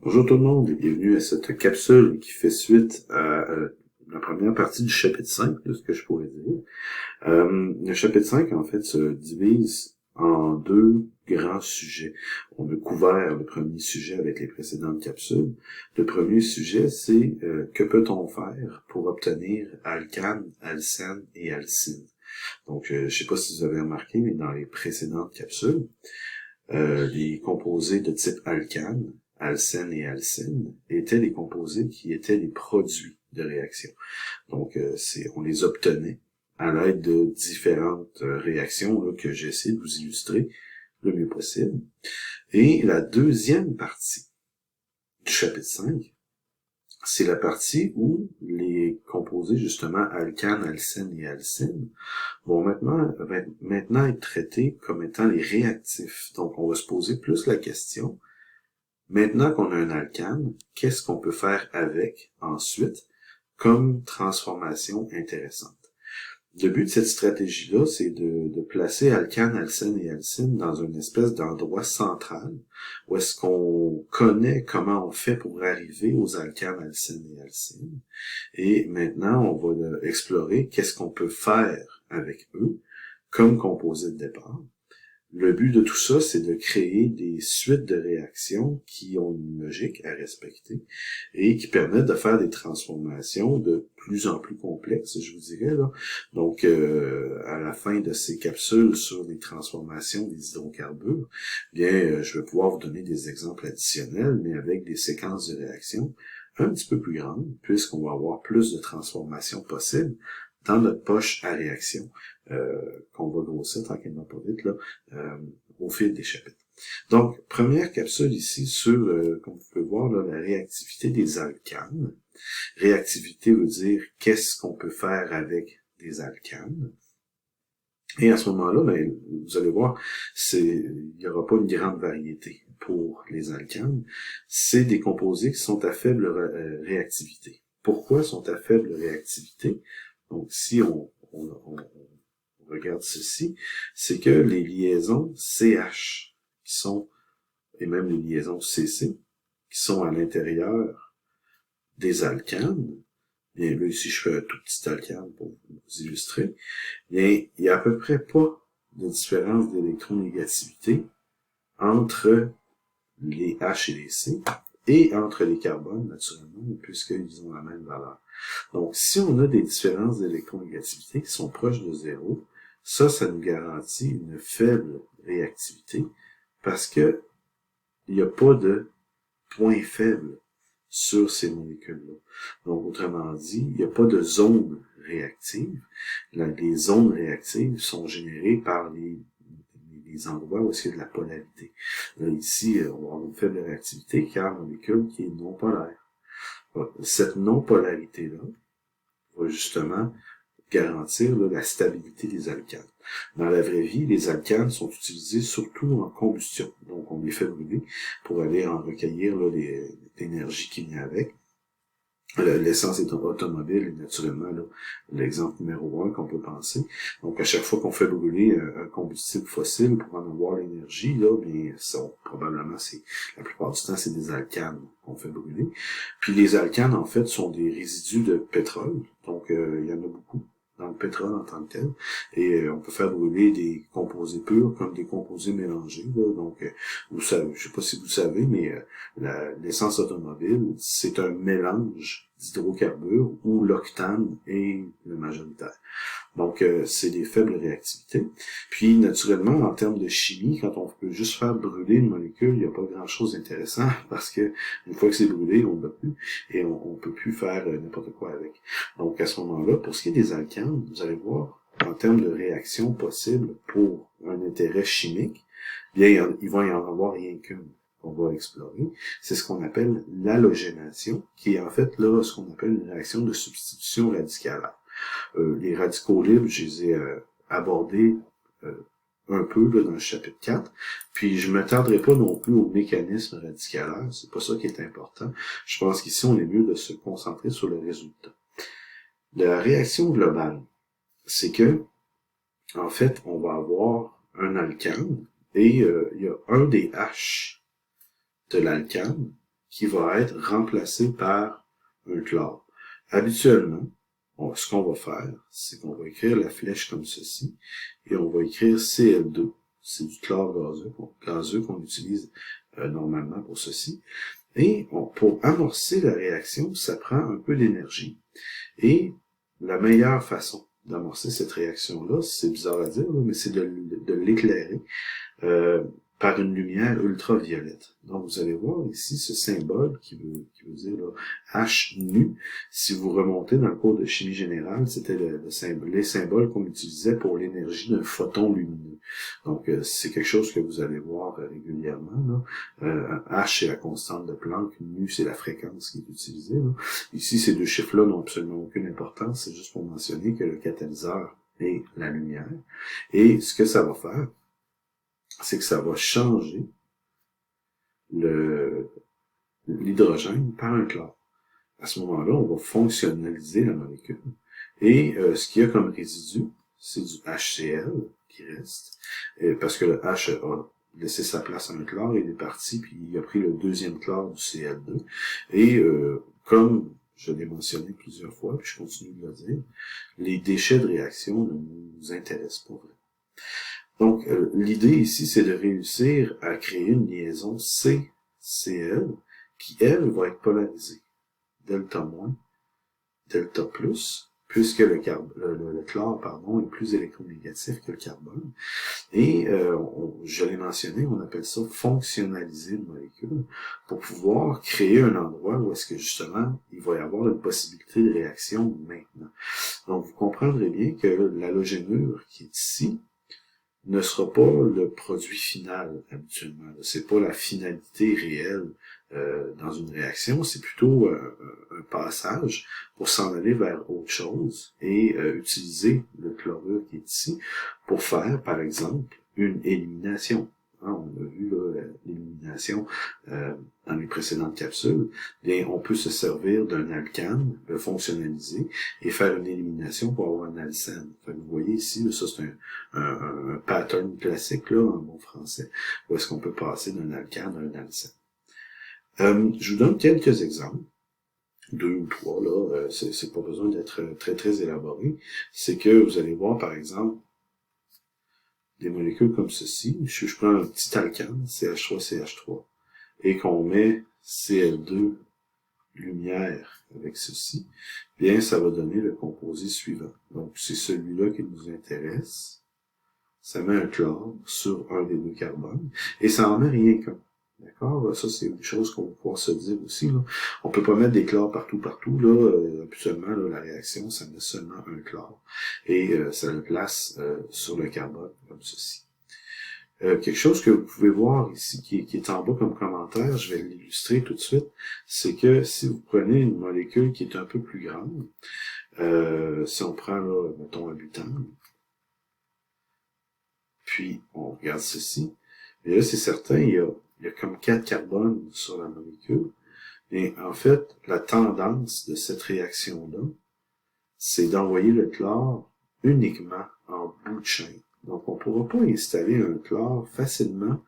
Bonjour tout le monde et bienvenue à cette capsule qui fait suite à la première partie du chapitre 5, de ce que je pourrais dire. Le chapitre 5, en fait, se divise en deux grands sujets. On a couvert le premier sujet avec les précédentes capsules. Le premier sujet, c'est que peut-on faire pour obtenir alcane, alcène et alcyne. Donc, je ne sais pas si vous avez remarqué, mais dans les précédentes capsules, les composés de type alcane, alcène et alcyne, étaient les composés qui étaient les produits de réaction. Donc, on les obtenait à l'aide de différentes réactions là, que j'essaie de vous illustrer le mieux possible. Et la deuxième partie du chapitre 5, c'est la partie où les composés, justement, alcane, alcène et alcyne, vont maintenant être traités comme étant les réactifs. Donc, on va se poser plus la question, maintenant qu'on a un alcane, qu'est-ce qu'on peut faire avec ensuite comme transformation intéressante? Le but de cette stratégie-là, c'est de placer alcane, alcène et alcyne dans une espèce d'endroit central où est-ce qu'on connaît comment on fait pour arriver aux alcanes, alcènes et alcynes. Et maintenant, on va explorer qu'est-ce qu'on peut faire avec eux comme composés de départ. Le but de tout ça, c'est de créer des suites de réactions qui ont une logique à respecter et qui permettent de faire des transformations de plus en plus complexes, je vous dirais, là. Donc, à la fin de ces capsules sur les transformations des hydrocarbures, je vais pouvoir vous donner des exemples additionnels, mais avec des séquences de réactions un petit peu plus grandes, puisqu'on va avoir plus de transformations possibles dans notre poche à réaction, qu'on va grossir tranquillement pas vite là, au fil des chapitres. Donc, première capsule ici sur, comme vous pouvez voir, là, la réactivité des alcanes. Réactivité veut dire qu'est-ce qu'on peut faire avec des alcanes. Et à ce moment-là, vous allez voir, il n'y aura pas une grande variété pour les alcanes. C'est des composés qui sont à faible réactivité. Pourquoi sont à faible réactivité? Donc, si on regarde ceci, c'est que les liaisons CH qui sont, et même les liaisons CC, qui sont à l'intérieur des alcanes, bien là, ici, je fais un tout petit alcane pour vous illustrer, bien, il n'y a à peu près pas de différence d'électronégativité entre les H et les C, et entre les carbones, naturellement, puisqu'ils ont la même valeur. Donc, si on a des différences d'électronégativité qui sont proches de zéro, ça nous garantit une faible réactivité parce que il n'y a pas de point faible sur ces molécules-là. Donc, autrement dit, il n'y a pas de zone réactive. Les zones réactives sont générées par les endroits où il y a de la polarité. Là, ici, on va avoir une faible réactivité car la molécule qui est non polaire. Cette non-polarité-là va justement garantir là, la stabilité des alcanes. Dans la vraie vie, les alcanes sont utilisés surtout en combustion. Donc, on les fait brûler pour aller en recueillir l'énergie qui vient avec. L'essence est automobile est naturellement l'exemple numéro 1 qu'on peut penser. Donc, à chaque fois qu'on fait brûler un combustible fossile pour en avoir l'énergie, là, bien, probablement, la plupart du temps, c'est des alcanes qu'on fait brûler. Puis les alcanes, en fait, sont des résidus de pétrole. Donc, il y en a beaucoup dans le pétrole en tant que tel. Et on peut faire brûler des composés purs comme des composés mélangés. Là. Donc, vous savez, je sais pas si vous savez, mais l'essence automobile, c'est un mélange d'hydrocarbures où l'octane est le majoritaire. Donc, c'est des faibles réactivités. Puis, naturellement, en termes de chimie, quand on peut juste faire brûler une molécule, il n'y a pas grand-chose d'intéressant parce que une fois que c'est brûlé, on ne peut plus et on peut plus faire n'importe quoi avec. Donc, à ce moment-là, pour ce qui est des alcanes, vous allez voir, en termes de réaction possible pour un intérêt chimique, bien, il va y en avoir rien qu'une qu'on va explorer. C'est ce qu'on appelle l'halogénation, qui est en fait là ce qu'on appelle une réaction de substitution radicalaire. Les radicaux libres, je les ai abordés un peu là, dans le chapitre 4, puis je ne m'attarderai pas non plus au mécanisme radicalaire, c'est pas ça qui est important. Je pense qu'ici, on est mieux de se concentrer sur le résultat. La réaction globale, c'est que, en fait, on va avoir un alcane, et il y a un des H de l'alcane qui va être remplacé par un chlore. Habituellement, ce qu'on va faire, c'est qu'on va écrire la flèche comme ceci, et on va écrire Cl2. C'est du chlore gazeux qu'on utilise normalement pour ceci. Et pour amorcer la réaction, ça prend un peu d'énergie. Et la meilleure façon d'amorcer cette réaction-là, c'est bizarre à dire, mais c'est de l'éclairer par une lumière ultraviolette. Donc, vous allez voir ici ce symbole qui veut dire là, H nu. Si vous remontez dans le cours de chimie générale, c'était les symboles qu'on utilisait pour l'énergie d'un photon lumineux. Donc, c'est quelque chose que vous allez voir régulièrement. Là. H, c'est la constante de Planck, nu, c'est la fréquence qui est utilisée. Là. Ici, ces deux chiffres-là n'ont absolument aucune importance, c'est juste pour mentionner que le catalyseur est la lumière. Et ce que ça va faire, c'est que ça va changer l'hydrogène par un chlore. À ce moment-là, on va fonctionnaliser la molécule. Et ce qu'il y a comme résidu, c'est du HCl qui reste, parce que le H a laissé sa place à un chlore, il est parti, puis il a pris le deuxième chlore du Cl2. Et comme je l'ai mentionné plusieurs fois, puis je continue de le dire, les déchets de réaction ne nous intéressent pas vraiment. Donc, l'idée ici, c'est de réussir à créer une liaison CCl qui, elle, va être polarisée. Delta moins, delta plus, puisque le chlore, est plus électronégatif que le carbone. Et, je l'ai mentionné, on appelle ça fonctionnaliser une molécule pour pouvoir créer un endroit où est-ce que, justement, il va y avoir une possibilité de réaction maintenant. Donc, vous comprendrez bien que l'halogénure qui est ici, ne sera pas le produit final habituellement. C'est pas la finalité réelle dans une réaction, c'est plutôt un passage pour s'en aller vers autre chose et utiliser le chlorure qui est ici pour faire, par exemple, une élimination. Hein, on a vu l'élimination dans les précédentes capsules. Bien, on peut se servir d'un alkane, le fonctionnaliser et faire une élimination pour avoir un alcène. Fait que vous voyez ici, là, ça c'est un pattern classique là, en bon français, où est-ce qu'on peut passer d'un alkane à un alcène. Je vous donne quelques exemples, 2 ou 3, là, c'est pas besoin d'être très très élaboré. C'est que vous allez voir, par exemple, des molécules comme ceci. Je prends un petit alkane, CH3CH3, et qu'on met Cl2 lumière avec ceci, bien, ça va donner le composé suivant. Donc, c'est celui-là qui nous intéresse. Ça met un chlore sur un des deux carbones, et ça en met rien qu'un. D'accord? Ça, c'est une chose qu'on va pouvoir se dire aussi, là. On peut pas mettre des chlores partout, là. Habituellement, là, la réaction, ça met seulement un chlore. Et ça le place sur le carbone, comme ceci. Quelque chose que vous pouvez voir ici, qui est en bas comme commentaire, je vais l'illustrer tout de suite, c'est que si vous prenez une molécule qui est un peu plus grande, si on prend, là, mettons, un butane, puis on regarde ceci, et là, c'est certain, il y a comme 4 carbones sur la molécule. Et en fait, la tendance de cette réaction-là, c'est d'envoyer le chlore uniquement en bout de chaîne. Donc, on ne pourra pas installer un chlore facilement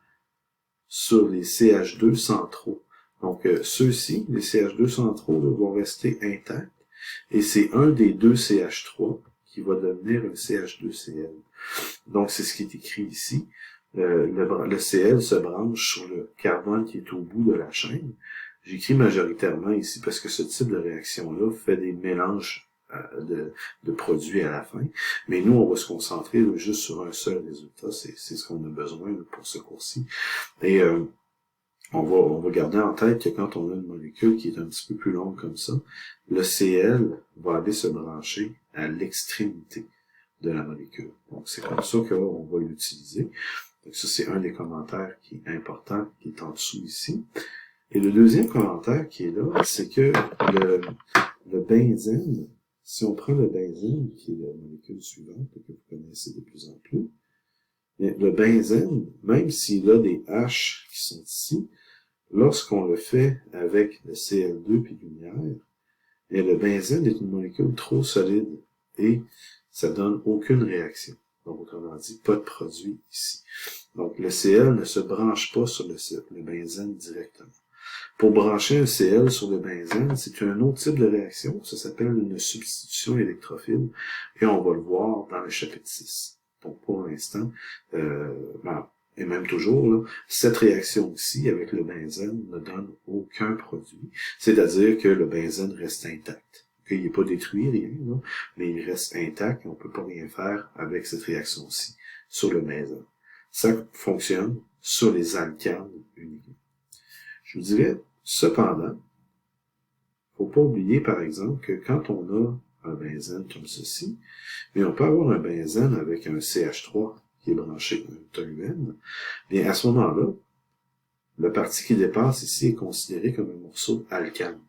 sur les CH2 centraux. Donc, ceux-ci, les CH2 centraux, là, vont rester intacts. Et c'est un des deux CH3 qui va devenir un CH2Cl. Donc, c'est ce qui est écrit ici. Le Cl se branche sur le carbone qui est au bout de la chaîne. J'écris majoritairement ici parce que ce type de réaction-là fait des mélanges de produits à la fin. Mais nous, on va se concentrer là, juste sur un seul résultat. C'est ce qu'on a besoin là, pour ce cours-ci. Et on va garder en tête que quand on a une molécule qui est un petit peu plus longue comme ça, le Cl va aller se brancher à l'extrémité de la molécule. Donc, c'est comme ça qu'on va l'utiliser. Donc, ça, c'est un des commentaires qui est important, qui est en dessous ici. Et le deuxième commentaire qui est là, c'est que le benzène, si on prend le benzène, qui est la molécule suivante, que vous connaissez de plus en plus, le benzène, même s'il a des H qui sont ici, lorsqu'on le fait avec le Cl2 puis lumière, et le benzène est une molécule trop solide et ça donne aucune réaction. Donc, autrement dit, pas de produit ici. Donc, le Cl ne se branche pas sur le benzène directement. Pour brancher un Cl sur le benzène, c'est un autre type de réaction, ça s'appelle une substitution électrophile, et on va le voir dans le chapitre 6. Donc pour l'instant, et même toujours, là, cette réaction-ci avec le benzène ne donne aucun produit, c'est-à-dire que le benzène reste intact. Qu'il n'est pas détruit, rien, là, mais il reste intact et on ne peut pas rien faire avec cette réaction-ci sur le benzène. Ça fonctionne sur les alcanes uniquement. Je vous dirais, cependant, faut pas oublier, par exemple, que quand on a un benzène comme ceci, mais on peut avoir un benzène avec un CH3 qui est branché, un toluène, bien, à ce moment-là, la partie qui dépasse ici est considérée comme un morceau alcane.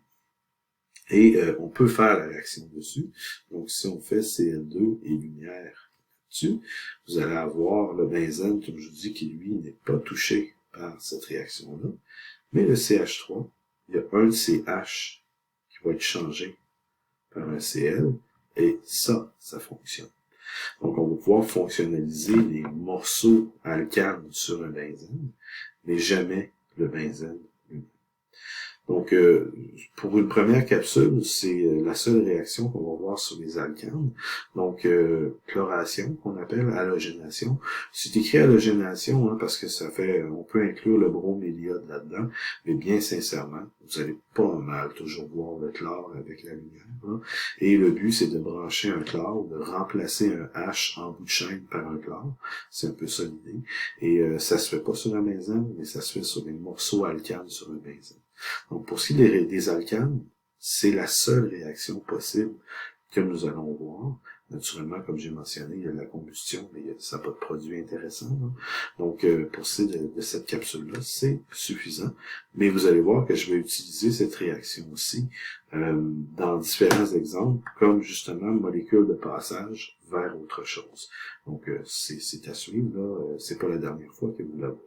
Et on peut faire la réaction dessus. Donc, si on fait Cl2 et lumière dessus, vous allez avoir le benzène, comme je vous dis, qui, lui, n'est pas touché par cette réaction-là. Mais le CH3, il y a un CH qui va être changé par un Cl, et ça fonctionne. Donc, on va pouvoir fonctionnaliser les morceaux alcanes sur un benzène, mais jamais le benzène lui-même. Donc, pour une première capsule, c'est la seule réaction qu'on va voir sur les alcanes. Donc, chloration, qu'on appelle halogénation. C'est écrit halogénation, hein, parce que ça fait, on peut inclure le broméliode là-dedans, mais bien sincèrement, vous allez pas mal toujours voir le chlore avec la lumière. Hein. Et le but, c'est de brancher un chlore, de remplacer un H en bout de chaîne par un chlore. C'est un peu ça l'idée. Et ça se fait pas sur un benzène, mais ça se fait sur des morceaux alcanes sur un benzène. Donc, pour ce qui est des alcanes, c'est la seule réaction possible que nous allons voir. Naturellement, comme j'ai mentionné, il y a la combustion, mais ça n'a pas de produit intéressant. Là. Donc, pour ce de cette capsule-là, c'est suffisant. Mais vous allez voir que je vais utiliser cette réaction aussi dans différents exemples, comme justement molécule de passage vers autre chose. Donc, c'est à suivre. Là, c'est pas la dernière fois que vous la voyez.